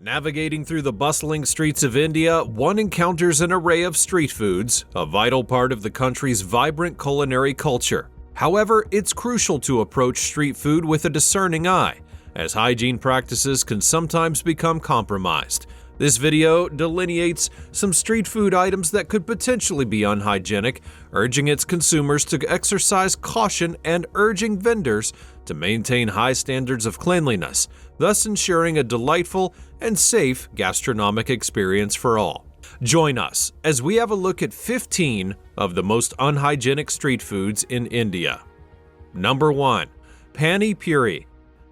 Navigating through the bustling streets of India, one encounters an array of street foods, a vital part of the country's vibrant culinary culture. However, it's crucial to approach street food with a discerning eye, as hygiene practices can sometimes become compromised. This video delineates some street food items that could potentially be unhygienic, urging its consumers to exercise caution and urging vendors to maintain high standards of cleanliness, thus ensuring a delightful and safe gastronomic experience for all. Join us as we have a look at 15 of the most unhygienic street foods in India. Number 1. Pani Puri.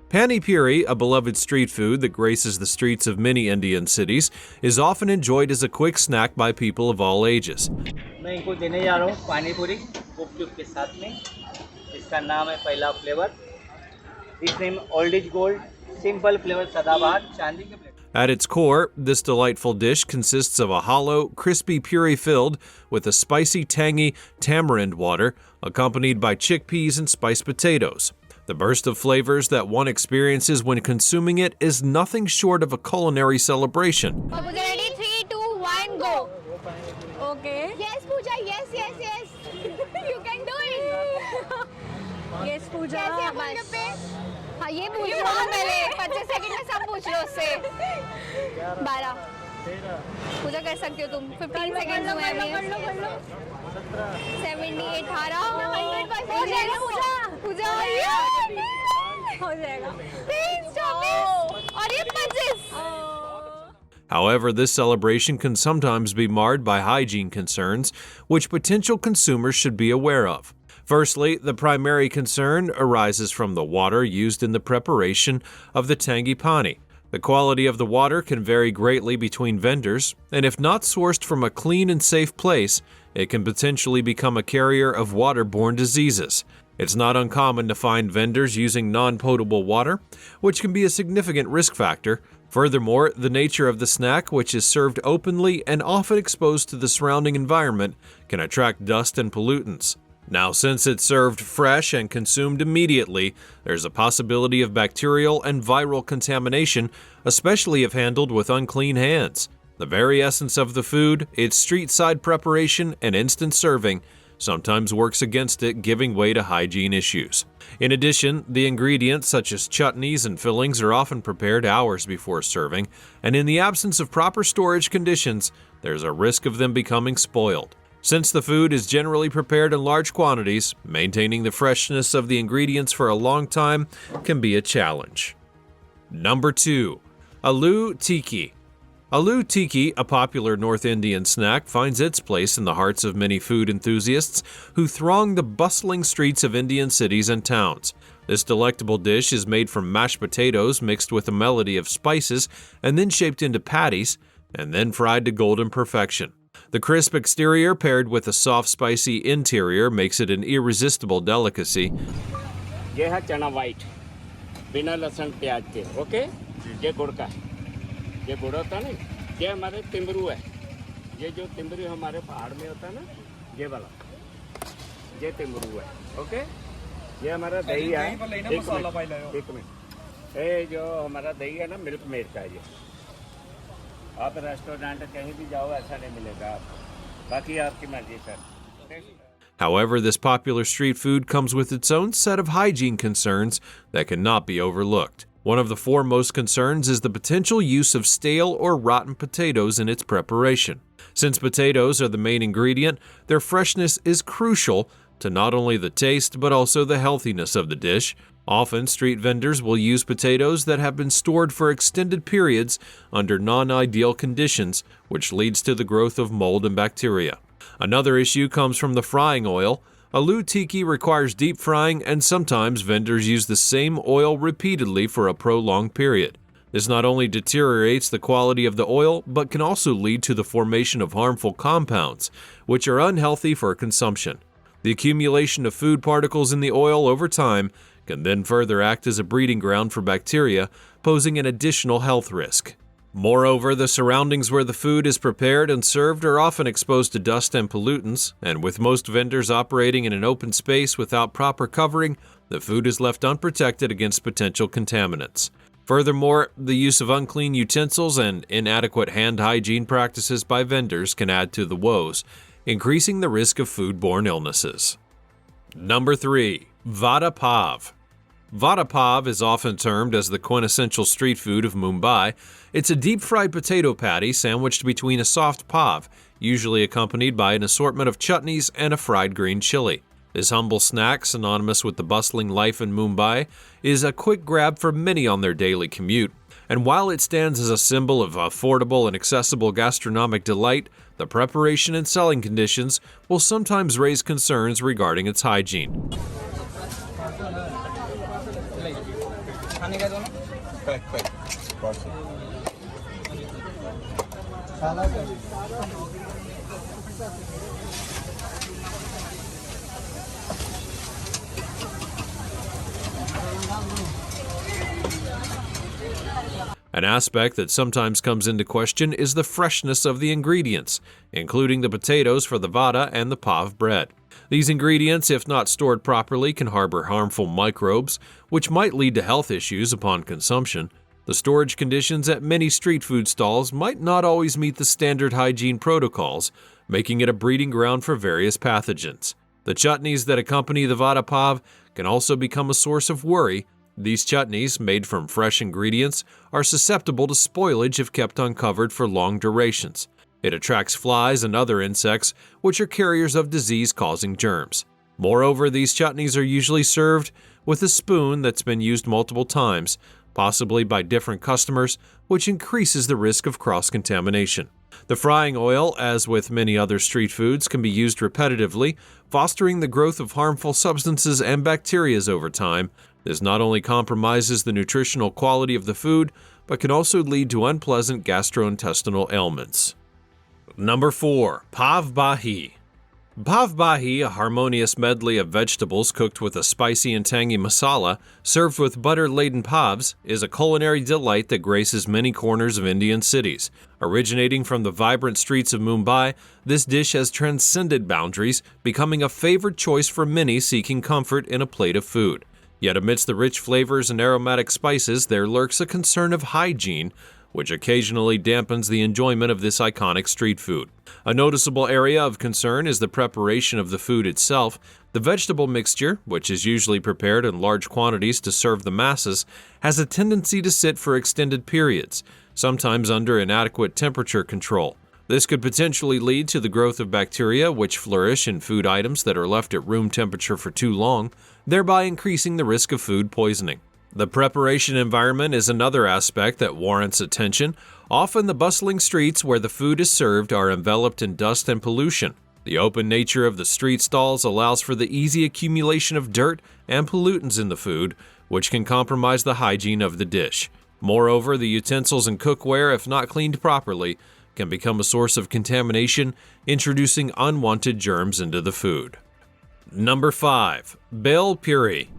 Pani Puri, a beloved street food that graces the streets of many Indian cities, is often enjoyed as a quick snack by people of all ages. मैं इनको देने जा रहा हूँ पानी पूरी गुपचुप के साथ में। इसका नाम है पहला flavour. This name old is gold, simple flavor सदाबहार चांदी के flavour. At its core, this delightful dish consists of a hollow, crispy puree filled with a spicy, tangy tamarind water, accompanied by chickpeas and spiced potatoes. The burst of flavors that one experiences when consuming it is nothing short of a culinary celebration. Ready? 3, 2, 1, go. Okay. Yes, Pooja. Yes. You can do it. Yes, Pooja. हाँ ये पूछ लो पहले 25 second में सब पूछ लो उससे 12 पूजा कर सकती हो तुम 15 सेकंड हुए अभी 70 18 हो जाएगा पूजा हो जाएगा 23 24 और ये 25। However, this celebration can sometimes be marred by hygiene concerns, which potential consumers should be aware of. Firstly, the primary concern arises from the water used in the preparation of the tangy pani. The quality of the water can vary greatly between vendors, and if not sourced from a clean and safe place, it can potentially become a carrier of waterborne diseases. It's not uncommon to find vendors using non-potable water, which can be a significant risk factor. Furthermore, the nature of the snack, which is served openly and often exposed to the surrounding environment, can attract dust and pollutants. Now, since it's served fresh and consumed immediately, there's a possibility of bacterial and viral contamination, especially if handled with unclean hands. The very essence of the food, its street-side preparation and instant serving, sometimes works against it, giving way to hygiene issues. In addition, the ingredients such as chutneys and fillings are often prepared hours before serving, and in the absence of proper storage conditions, there's a risk of them becoming spoiled. Since the food is generally prepared in large quantities, maintaining the freshness of the ingredients for a long time can be a challenge. Number 2. Aloo Tikki. Aloo Tikki, a popular North Indian snack, finds its place in the hearts of many food enthusiasts who throng the bustling streets of Indian cities and towns. This delectable dish is made from mashed potatoes mixed with a melody of spices and then shaped into patties and then fried to golden perfection. The crisp exterior paired with a soft, spicy interior makes it an irresistible delicacy. ये है चना white बिना लहसुन प्याज के okay ये गुड़ का ये गुड़ होता है ना ये हमारे तिमरू है ये जो तिमरू हमारे पहाड़ में होता है ना ये वाला ये तिमरू है ओके ये हमारा दही है एक मिनट ये जो हमारा दही है ना मिल्क मेड का ये आप रेस्टोरेंट कहीं भी जाओ ऐसा नहीं मिलेगा बाकी आपकी मर्जी sir. However, this popular street food comes with its own set of hygiene concerns that cannot be overlooked. One of the foremost concerns is the potential use of stale or rotten potatoes in its preparation. Since potatoes are the main ingredient, their freshness is crucial to not only the taste but also the healthiness of the dish. Often, street vendors will use potatoes that have been stored for extended periods under non-ideal conditions, which leads to the growth of mold and bacteria. Another issue comes from the frying oil. Aloo Tikki requires deep frying, and sometimes vendors use the same oil repeatedly for a prolonged period. This not only deteriorates the quality of the oil, but can also lead to the formation of harmful compounds, which are unhealthy for consumption. The accumulation of food particles in the oil over time can then further act as a breeding ground for bacteria, posing an additional health risk. Moreover, the surroundings where the food is prepared and served are often exposed to dust and pollutants, and with most vendors operating in an open space without proper covering, the food is left unprotected against potential contaminants. Furthermore, the use of unclean utensils and inadequate hand hygiene practices by vendors can add to the woes, increasing the risk of foodborne illnesses. Number 3. Vada Pav. Vada Pav is often termed as the quintessential street food of Mumbai. It's a deep-fried potato patty sandwiched between a soft pav, usually accompanied by an assortment of chutneys and a fried green chili. This humble snack, synonymous with the bustling life in Mumbai, is a quick grab for many on their daily commute. And while it stands as a symbol of affordable and accessible gastronomic delight, the preparation and selling conditions will sometimes raise concerns regarding its hygiene. An aspect that sometimes comes into question is the freshness of the ingredients, including the potatoes for the vada and the pav bread. These ingredients, if not stored properly, can harbor harmful microbes, which might lead to health issues upon consumption. The storage conditions at many street food stalls might not always meet the standard hygiene protocols, making it a breeding ground for various pathogens. The chutneys that accompany the vada pav can also become a source of worry. These chutneys, made from fresh ingredients, are susceptible to spoilage if kept uncovered for long durations. It attracts flies and other insects, which are carriers of disease-causing germs. Moreover, these chutneys are usually served with a spoon that's been used multiple times, possibly by different customers, which increases the risk of cross-contamination. The frying oil, as with many other street foods, can be used repetitively, fostering the growth of harmful substances and bacteria over time. This not only compromises the nutritional quality of the food, but can also lead to unpleasant gastrointestinal ailments. Number 4. Pav Bhaji. Pav Bhaji, a harmonious medley of vegetables cooked with a spicy and tangy masala, served with butter-laden pavs, is a culinary delight that graces many corners of Indian cities. Originating from the vibrant streets of Mumbai, this dish has transcended boundaries, becoming a favored choice for many seeking comfort in a plate of food. Yet amidst the rich flavors and aromatic spices, there lurks a concern of hygiene, which occasionally dampens the enjoyment of this iconic street food. A noticeable area of concern is the preparation of the food itself. The vegetable mixture, which is usually prepared in large quantities to serve the masses, has a tendency to sit for extended periods, sometimes under inadequate temperature control. This could potentially lead to the growth of bacteria which flourish in food items that are left at room temperature for too long, thereby increasing the risk of food poisoning. The preparation environment is another aspect that warrants attention. Often the bustling streets where the food is served are enveloped in dust and pollution. The open nature of the street stalls allows for the easy accumulation of dirt and pollutants in the food, which can compromise the hygiene of the dish. Moreover, the utensils and cookware, if not cleaned properly, can become a source of contamination, introducing unwanted germs into the food. Number 5. Bhel Puri.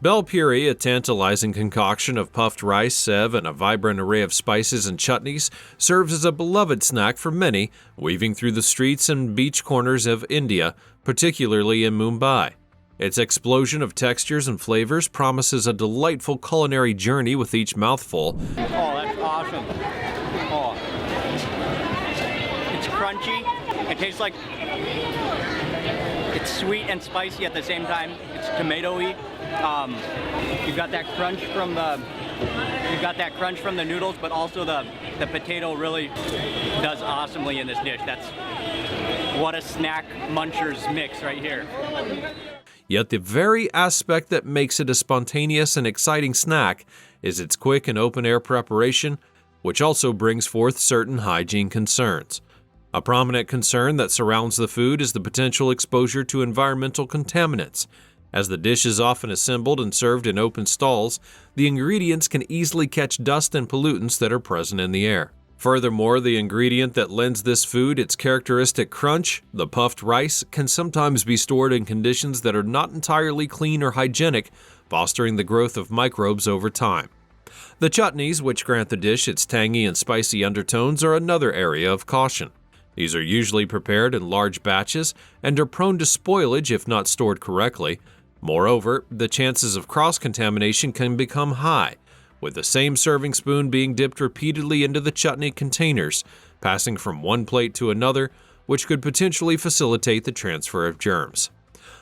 Bhel Puri, a tantalizing concoction of puffed rice, sev, and a vibrant array of spices and chutneys, serves as a beloved snack for many, weaving through the streets and beach corners of India, particularly in Mumbai. Its explosion of textures and flavors promises a delightful culinary journey with each mouthful. Oh, that's awesome. Oh. It's crunchy. It tastes like it's sweet and spicy at the same time. It's tomatoey. You've got that crunch from the noodles, but also the potato really does awesomely in this dish. That's what a snack munchers mix right here. Yet the very aspect that makes it a spontaneous and exciting snack is its quick and open-air preparation, which also brings forth certain hygiene concerns. A prominent concern that surrounds the food is the potential exposure to environmental contaminants. As the dish is often assembled and served in open stalls, the ingredients can easily catch dust and pollutants that are present in the air. Furthermore, the ingredient that lends this food its characteristic crunch, the puffed rice, can sometimes be stored in conditions that are not entirely clean or hygienic, fostering the growth of microbes over time. The chutneys, which grant the dish its tangy and spicy undertones, are another area of caution. These are usually prepared in large batches and are prone to spoilage if not stored correctly. Moreover, the chances of cross-contamination can become high, with the same serving spoon being dipped repeatedly into the chutney containers, passing from one plate to another, which could potentially facilitate the transfer of germs.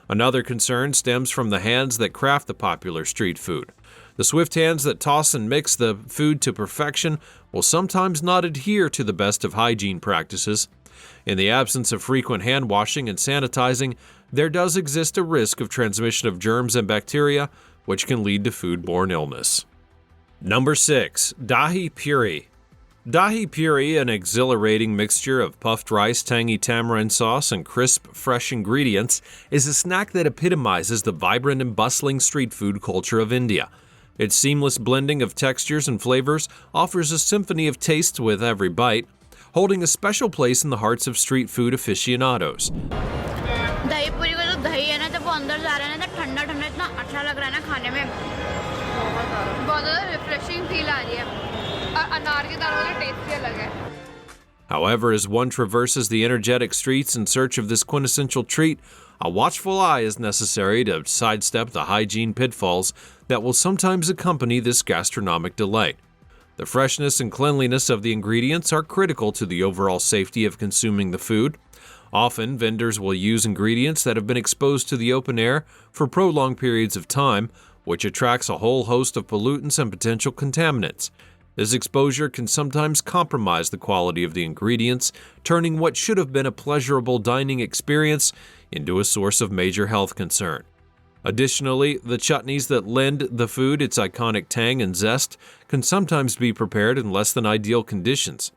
Another concern stems from the hands that craft the popular street food. The swift hands that toss and mix the food to perfection will sometimes not adhere to the best of hygiene practices. In the absence of frequent hand washing and sanitizing, there does exist a risk of transmission of germs and bacteria, which can lead to foodborne illness. Number 6. Dahi Puri. Dahi Puri, an exhilarating mixture of puffed rice, tangy tamarind sauce, and crisp, fresh ingredients, is a snack that epitomizes the vibrant and bustling street food culture of India. Its seamless blending of textures and flavors offers a symphony of tastes with every bite, holding a special place in the hearts of street food aficionados. दही पूरी का जो दही है ना जब वो अंदर जा रहा है ना तो ठंडा ठंडा इतना अच्छा लग रहा है ना खाने में बहुत ज़्यादा रिफ्रेशिंग फील आ रही है और अनार के दानों का टेस्ट ही अलग है. However, as one traverses the energetic streets in search of this quintessential treat, a watchful eye is necessary to sidestep the hygiene pitfalls that will sometimes accompany this gastronomic delight. The freshness and cleanliness of the ingredients are critical to the overall safety of consuming the food. Often, vendors will use ingredients that have been exposed to the open air for prolonged periods of time, which attracts a whole host of pollutants and potential contaminants. This exposure can sometimes compromise the quality of the ingredients, turning what should have been a pleasurable dining experience into a source of major health concern. Additionally, the chutneys that lend the food its iconic tang and zest can sometimes be prepared in less than ideal conditions.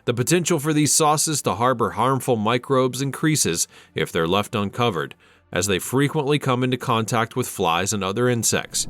The potential for these sauces to harbor harmful microbes increases if they're left uncovered, as they frequently come into contact with flies and other insects.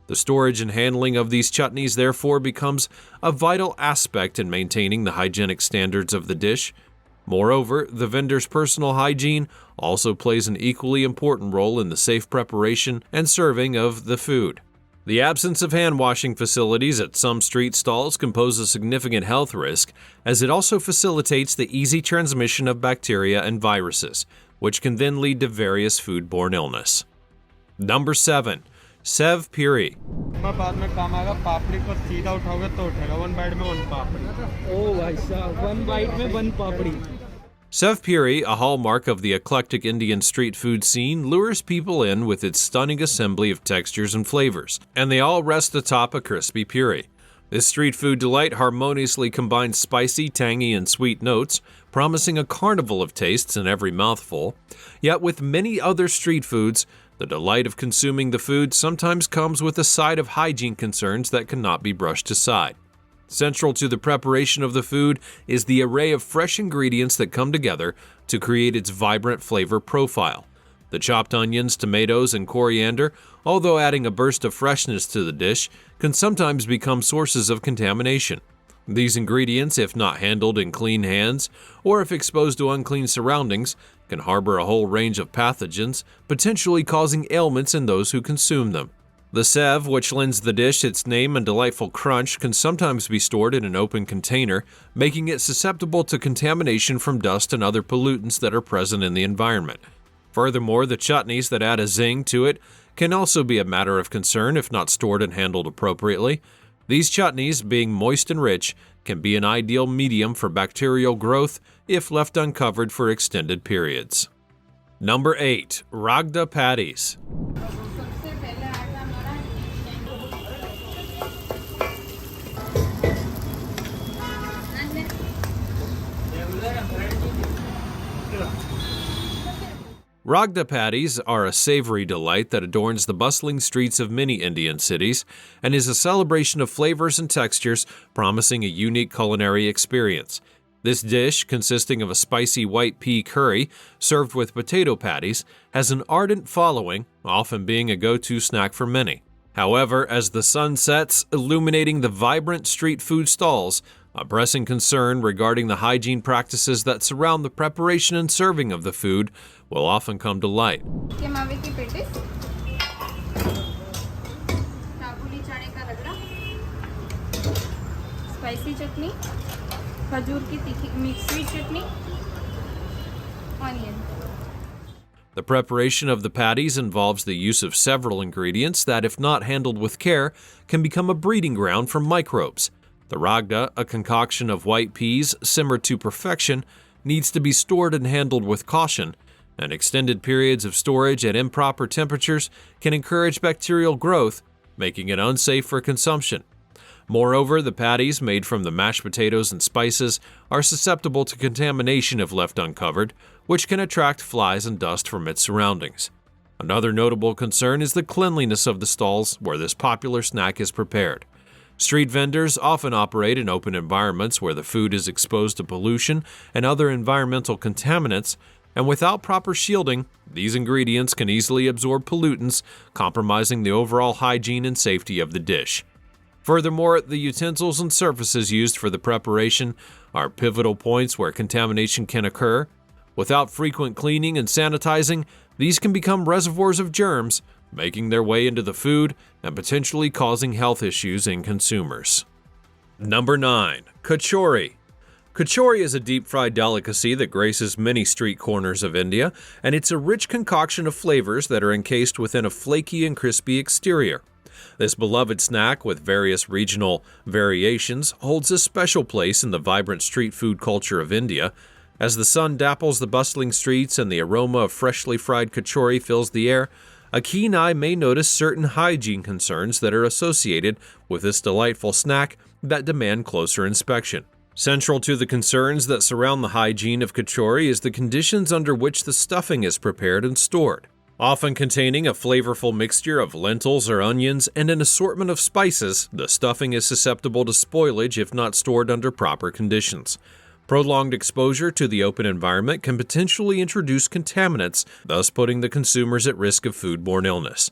The storage and handling of these chutneys therefore becomes a vital aspect in maintaining the hygienic standards of the dish. Moreover, the vendor's personal hygiene also plays an equally important role in the safe preparation and serving of the food. The absence of hand-washing facilities at some street stalls can pose a significant health risk, as it also facilitates the easy transmission of bacteria and viruses, which can then lead to various foodborne illness. Number 7. Sev Puri. बाद में काम आएगा पापड़ी को सीधा उठाओगे तो उठेगा one byte में one पापड़ी ओ भाई साहब वन बाइट में one papdi. Sev Puri, a hallmark of the eclectic Indian street food scene, lures people in with its stunning assembly of textures and flavors, and they all rest atop a crispy puri. This street food delight harmoniously combines spicy, tangy, and sweet notes, promising a carnival of tastes in every mouthful. Yet with many other street foods, the delight of consuming the food sometimes comes with a side of hygiene concerns that cannot be brushed aside. Central to the preparation of the food is the array of fresh ingredients that come together to create its vibrant flavor profile. The chopped onions, tomatoes, and coriander, although adding a burst of freshness to the dish, can sometimes become sources of contamination. These ingredients, if not handled in clean hands, or if exposed to unclean surroundings, can harbor a whole range of pathogens, potentially causing ailments in those who consume them. The sev, which lends the dish its name and delightful crunch, can sometimes be stored in an open container, making it susceptible to contamination from dust and other pollutants that are present in the environment. Furthermore, the chutneys that add a zing to it can also be a matter of concern if not stored and handled appropriately. These chutneys, being moist and rich, can be an ideal medium for bacterial growth if left uncovered for extended periods. Number 8. Ragda Patties. Ragda patties are a savory delight that adorns the bustling streets of many Indian cities and is a celebration of flavors and textures, promising a unique culinary experience. This dish, consisting of a spicy white pea curry served with potato patties, has an ardent following, often being a go-to snack for many. However, as the sun sets, illuminating the vibrant street food stalls, a pressing concern regarding the hygiene practices that surround the preparation and serving of the food will often come to light. ये मावे की patties, काबुली चने का रगड़ा, spicy चटनी, खजूर की तीखी mix chutney, onion. The preparation of the patties involves the use of several ingredients that, if not handled with care, can become a breeding ground for microbes. The ragda, a concoction of white peas simmered to perfection, needs to be stored and handled with caution, and extended periods of storage at improper temperatures can encourage bacterial growth, making it unsafe for consumption. Moreover, the patties made from the mashed potatoes and spices are susceptible to contamination if left uncovered, which can attract flies and dust from its surroundings. Another notable concern is the cleanliness of the stalls where this popular snack is prepared. Street vendors often operate in open environments where the food is exposed to pollution and other environmental contaminants, and without proper shielding, these ingredients can easily absorb pollutants, compromising the overall hygiene and safety of the dish. Furthermore, the utensils and surfaces used for the preparation are pivotal points where contamination can occur. Without frequent cleaning and sanitizing, these can become reservoirs of germs, making their way into the food and potentially causing health issues in consumers. Number 9. Kachori. Kachori is a deep-fried delicacy that graces many street corners of India, and it's a rich concoction of flavors that are encased within a flaky and crispy exterior. This beloved snack, with various regional variations, holds a special place in the vibrant street food culture of India. As the sun dapples the bustling streets and the aroma of freshly fried kachori fills the air, a keen eye may notice certain hygiene concerns that are associated with this delightful snack that demand closer inspection. Central to the concerns that surround the hygiene of kachori is the conditions under which the stuffing is prepared and stored. Often containing a flavorful mixture of lentils or onions and an assortment of spices, the stuffing is susceptible to spoilage if not stored under proper conditions. Prolonged exposure to the open environment can potentially introduce contaminants, thus putting the consumers at risk of foodborne illness.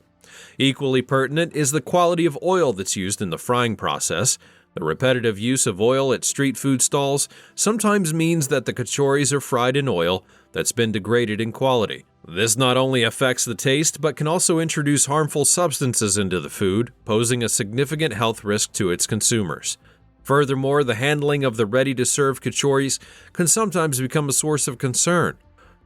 Equally pertinent is the quality of oil that's used in the frying process. The repetitive use of oil at street food stalls sometimes means that the kachoris are fried in oil that's been degraded in quality. This not only affects the taste, but can also introduce harmful substances into the food, posing a significant health risk to its consumers. Furthermore, the handling of the ready-to-serve kachoris can sometimes become a source of concern.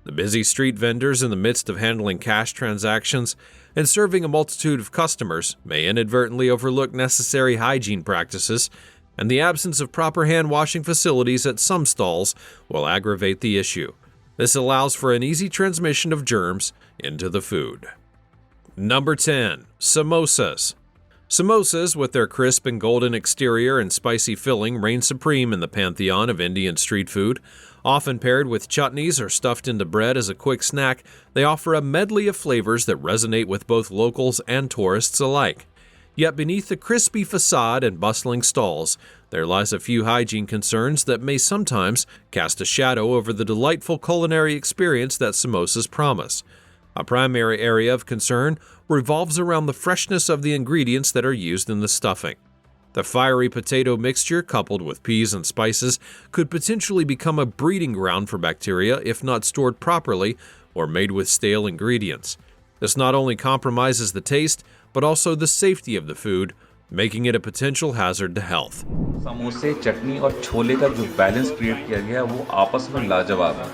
The busy street vendors, in the midst of handling cash transactions and serving a multitude of customers, may inadvertently overlook necessary hygiene practices, and the absence of proper hand-washing facilities at some stalls will aggravate the issue. This allows for an easy transmission of germs into the food. Number 10. Samosas. Samosas, with their crisp and golden exterior and spicy filling, reign supreme in the pantheon of Indian street food. Often paired with chutneys or stuffed into bread as a quick snack, they offer a medley of flavors that resonate with both locals and tourists alike. Yet beneath the crispy facade and bustling stalls, there lies a few hygiene concerns that may sometimes cast a shadow over the delightful culinary experience that samosas promise. A primary area of concern revolves around the freshness of the ingredients that are used in the stuffing. The fiery potato mixture, coupled with peas and spices, could potentially become a breeding ground for bacteria if not stored properly or made with stale ingredients. This not only compromises the taste, but also the safety of the food, making it a potential hazard to health. समोसे, चटनी और छोले का जो balance create किया गया वो आपस में लाजवाब है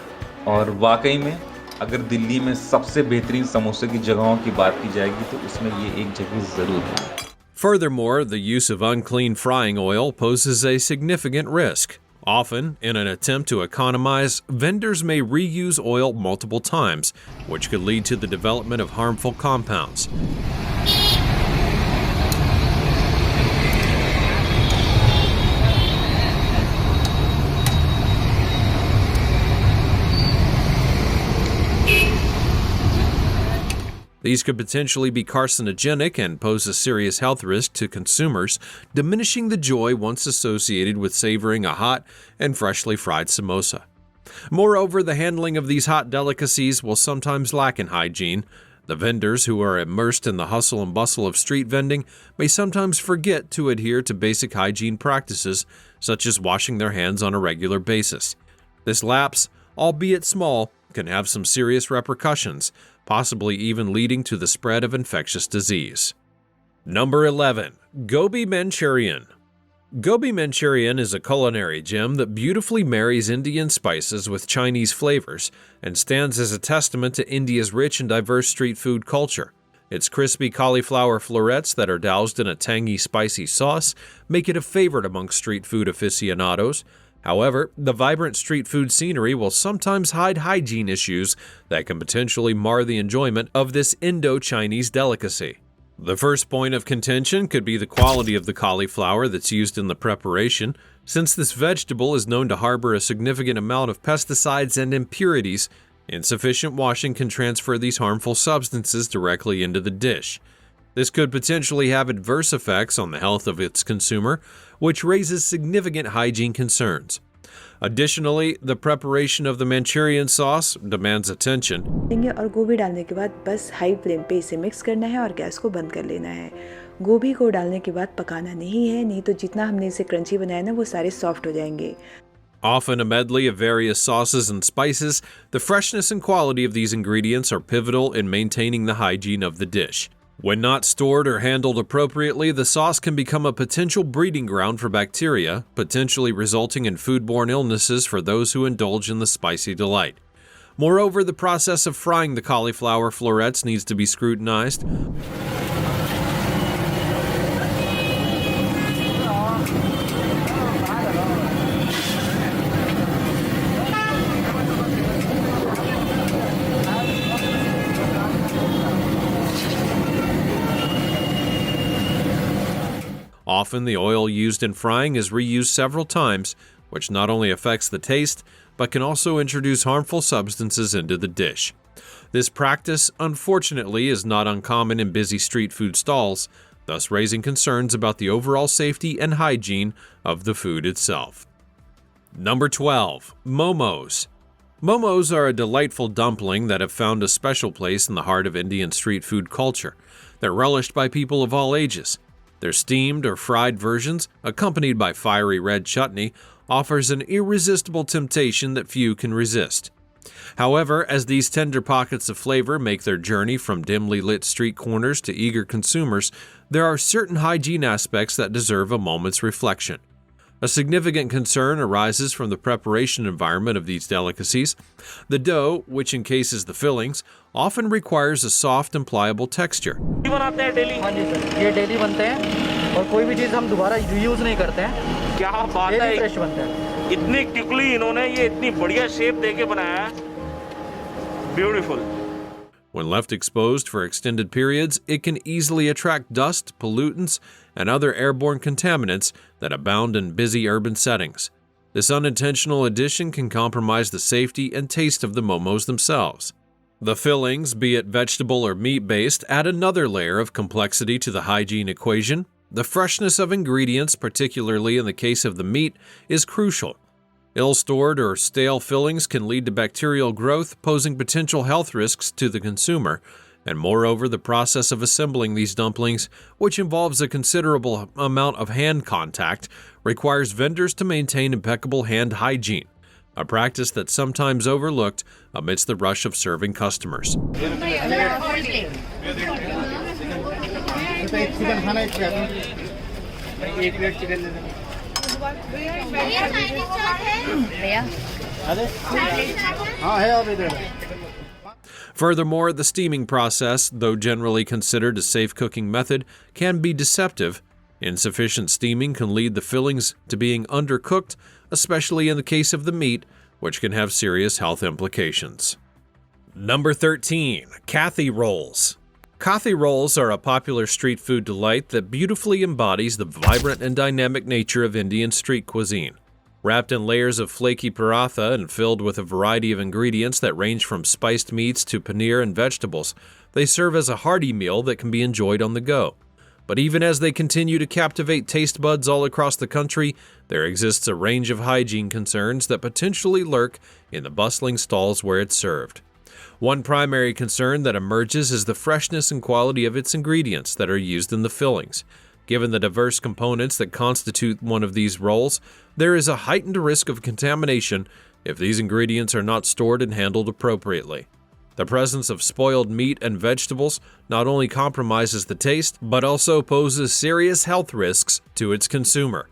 और वाकई में अगर दिल्ली में सबसे बेहतरीन समोसे की जगहों की बात की जाएगी तो उसमें ये एक जगह ज़रूर है. Furthermore, the use of unclean frying oil poses a significant risk. Often, in an attempt to economize, vendors may reuse oil multiple times, which could lead to the development of harmful compounds. These could potentially be carcinogenic and pose a serious health risk to consumers, diminishing the joy once associated with savoring a hot and freshly fried samosa. Moreover, the handling of these hot delicacies will sometimes lack in hygiene. The vendors who are immersed in the hustle and bustle of street vending may sometimes forget to adhere to basic hygiene practices, such as washing their hands on a regular basis. This lapse, albeit small, can have some serious repercussions, possibly even leading to the spread of infectious disease. Number 11. Gobi Manchurian. Gobi Manchurian is a culinary gem that beautifully marries Indian spices with Chinese flavors and stands as a testament to India's rich and diverse street food culture. Its crispy cauliflower florets that are doused in a tangy, spicy sauce make it a favorite among street food aficionados. However, the vibrant street food scenery will sometimes hide hygiene issues that can potentially mar the enjoyment of this Indo-Chinese delicacy. The first point of contention could be the quality of the cauliflower that's used in the preparation, since this vegetable is known to harbor a significant amount of pesticides and impurities. Insufficient washing can transfer these harmful substances directly into the dish. This could potentially have adverse effects on the health of its consumer, which raises significant hygiene concerns. Additionally, the preparation of the Manchurian sauce demands attention. देंगे और गोभी डालने के बाद बस high flame पे इसे mix करना है और गैस को बंद कर लेना है। गोभी को डालने के बाद पकाना नहीं है, नहीं तो जितना हमने इसे क्रंची बनाया ना वो सारे सॉफ्ट हो जाएंगे। Often a medley of various sauces and spices, the freshness and quality of these ingredients are pivotal in maintaining the hygiene of the dish. When not stored or handled appropriately, the sauce can become a potential breeding ground for bacteria, potentially resulting in foodborne illnesses for those who indulge in the spicy delight. Moreover, the process of frying the cauliflower florets needs to be scrutinized. Often, the oil used in frying is reused several times, which not only affects the taste, but can also introduce harmful substances into the dish. This practice, unfortunately, is not uncommon in busy street food stalls, thus raising concerns about the overall safety and hygiene of the food itself. Number 12. Momos. Momos are a delightful dumpling that have found a special place in the heart of Indian street food culture. They're relished by people of all ages. Their steamed or fried versions, accompanied by fiery red chutney, offers an irresistible temptation that few can resist. However, as these tender pockets of flavor make their journey from dimly lit street corners to eager consumers, there are certain hygiene aspects that deserve a moment's reflection. A significant concern arises from the preparation environment of these delicacies. The dough, which encases the fillings, often requires a soft and pliable texture. बनाते हैं daily? हाँ जी sir, ये daily बनते हैं और कोई भी चीज़ हम दोबारा यूज़ नहीं करते हैं। क्या बात है, डेली फ्रेश बनता है। इतनी क्विकली इन्होंने ये इतनी बढ़िया शेप देके बनाया है, beautiful. When left exposed for extended periods, it can easily attract dust, pollutants, and other airborne contaminants that abound in busy urban settings. This unintentional addition can compromise the safety and taste of the momos themselves. The fillings, be it vegetable or meat-based, add another layer of complexity to the hygiene equation. The freshness of ingredients, particularly in the case of the meat, is crucial. Ill-stored or stale fillings can lead to bacterial growth, posing potential health risks to the consumer. And moreover, the process of assembling these dumplings, which involves a considerable amount of hand contact, requires vendors to maintain impeccable hand hygiene, a practice that's sometimes overlooked amidst the rush of serving customers. Furthermore, the steaming process, though generally considered a safe cooking method, can be deceptive. Insufficient steaming can lead the fillings to being undercooked, especially in the case of the meat, which can have serious health implications. Number 13. Kathi Rolls. Kathi rolls are a popular street food delight that beautifully embodies the vibrant and dynamic nature of Indian street cuisine. Wrapped in layers of flaky paratha and filled with a variety of ingredients that range from spiced meats to paneer and vegetables, they serve as a hearty meal that can be enjoyed on the go. But even as they continue to captivate taste buds all across the country, there exists a range of hygiene concerns that potentially lurk in the bustling stalls where it's served. One primary concern that emerges is the freshness and quality of its ingredients that are used in the fillings. Given the diverse components that constitute one of these rolls, there is a heightened risk of contamination if these ingredients are not stored and handled appropriately. The presence of spoiled meat and vegetables not only compromises the taste, but also poses serious health risks to its consumer.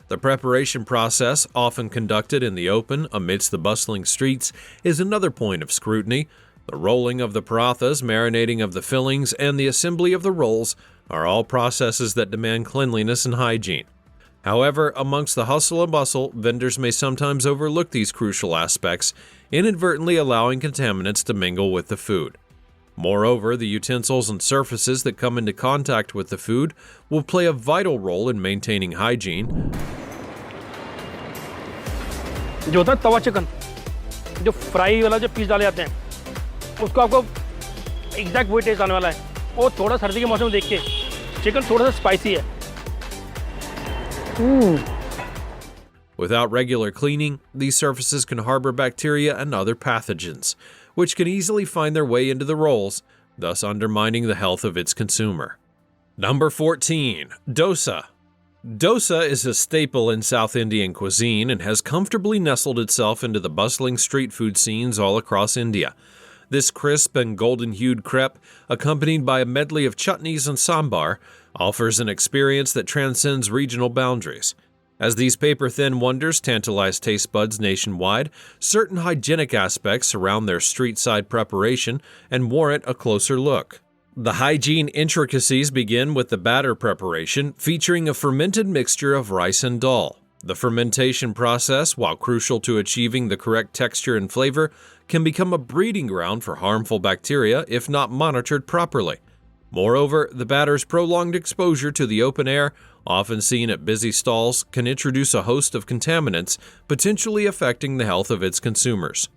The preparation process, often conducted in the open amidst the bustling streets, is another point of scrutiny. The rolling of the parathas, marinating of the fillings, and the assembly of the rolls are all processes that demand cleanliness and hygiene. However, amongst the hustle and bustle, vendors may sometimes overlook these crucial aspects, inadvertently allowing contaminants to mingle with the food. Moreover, the utensils and surfaces that come into contact with the food will play a vital role in maintaining hygiene. जो होता है तवा chicken, जो fry वाला जो piece डाले जाते हैं, उसको आपको एग्जैक्ट वही टेस्ट आने वाला है। वो थोड़ा सर्दी के मौसम में देख के चिकन थोड़ा सा स्पाइसी है। Without regular cleaning, these surfaces can harbor bacteria and other pathogens, which can easily find their way into the rolls, thus undermining the health of its consumer. Number 14. Dosa. Dosa is a staple in South Indian cuisine and has comfortably nestled itself into the bustling street food scenes all across India. This crisp and golden-hued crepe, accompanied by a medley of chutneys and sambar, offers an experience that transcends regional boundaries. As these paper-thin wonders tantalize taste buds nationwide, certain hygienic aspects surround their street-side preparation and warrant a closer look. The hygiene intricacies begin with the batter preparation, featuring a fermented mixture of rice and dal. The fermentation process, while crucial to achieving the correct texture and flavor, can become a breeding ground for harmful bacteria if not monitored properly. Moreover, the batter's prolonged exposure to the open air, often seen at busy stalls, can introduce a host of contaminants, potentially affecting the health of its consumers.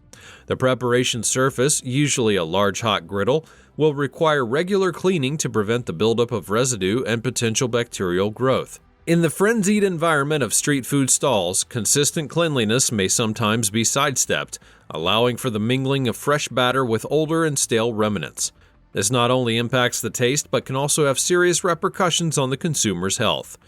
The preparation surface, usually a large hot griddle, will require regular cleaning to prevent the buildup of residue and potential bacterial growth. In the frenzied environment of street food stalls, consistent cleanliness may sometimes be sidestepped, allowing for the mingling of fresh batter with older and stale remnants. This not only impacts the taste, but can also have serious repercussions on the consumer's health.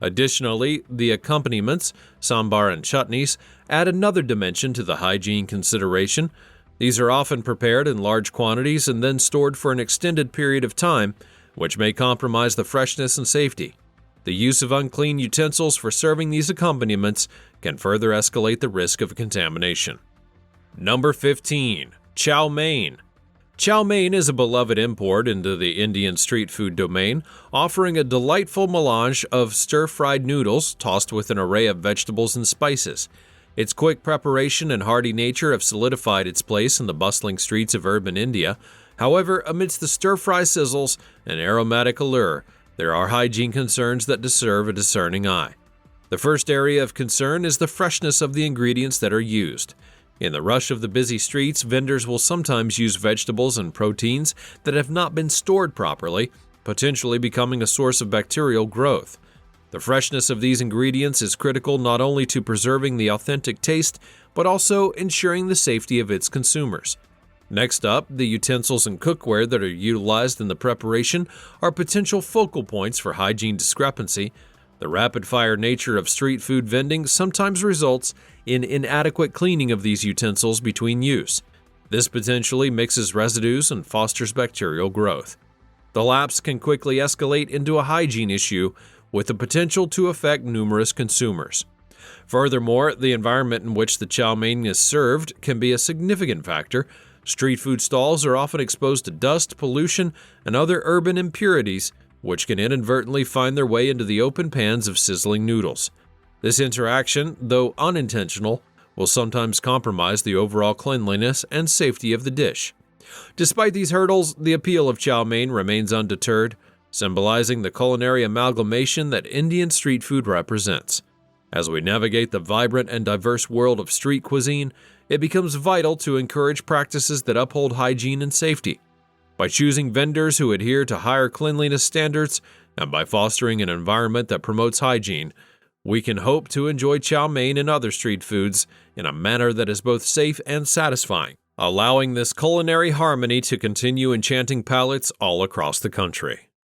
Additionally, the accompaniments, sambar and chutneys, add another dimension to the hygiene consideration. These are often prepared in large quantities and then stored for an extended period of time, which may compromise the freshness and safety. The use of unclean utensils for serving these accompaniments can further escalate the risk of contamination. Number 15. Chow mein. Chow mein is a beloved import into the Indian street food domain, offering a delightful melange of stir-fried noodles tossed with an array of vegetables and spices. Its quick preparation and hearty nature have solidified its place in the bustling streets of urban India. However, amidst the stir-fry sizzles and aromatic allure, there are hygiene concerns that deserve a discerning eye. The first area of concern is the freshness of the ingredients that are used. In the rush of the busy streets, vendors will sometimes use vegetables and proteins that have not been stored properly, potentially becoming a source of bacterial growth. The freshness of these ingredients is critical not only to preserving the authentic taste, but also ensuring the safety of its consumers. Next up, the utensils and cookware that are utilized in the preparation are potential focal points for hygiene discrepancy. The rapid-fire nature of street food vending sometimes results in inadequate cleaning of these utensils between use. This potentially mixes residues and fosters bacterial growth. The lapse can quickly escalate into a hygiene issue with the potential to affect numerous consumers. Furthermore, the environment in which the chow mein is served can be a significant factor. Street food stalls are often exposed to dust, pollution, and other urban impurities, which can inadvertently find their way into the open pans of sizzling noodles. This interaction, though unintentional, will sometimes compromise the overall cleanliness and safety of the dish. Despite these hurdles, the appeal of chow mein remains undeterred, symbolizing the culinary amalgamation that Indian street food represents. As we navigate the vibrant and diverse world of street cuisine, it becomes vital to encourage practices that uphold hygiene and safety. By choosing vendors who adhere to higher cleanliness standards and by fostering an environment that promotes hygiene, we can hope to enjoy chow mein and other street foods in a manner that is both safe and satisfying, allowing this culinary harmony to continue enchanting palates all across the country.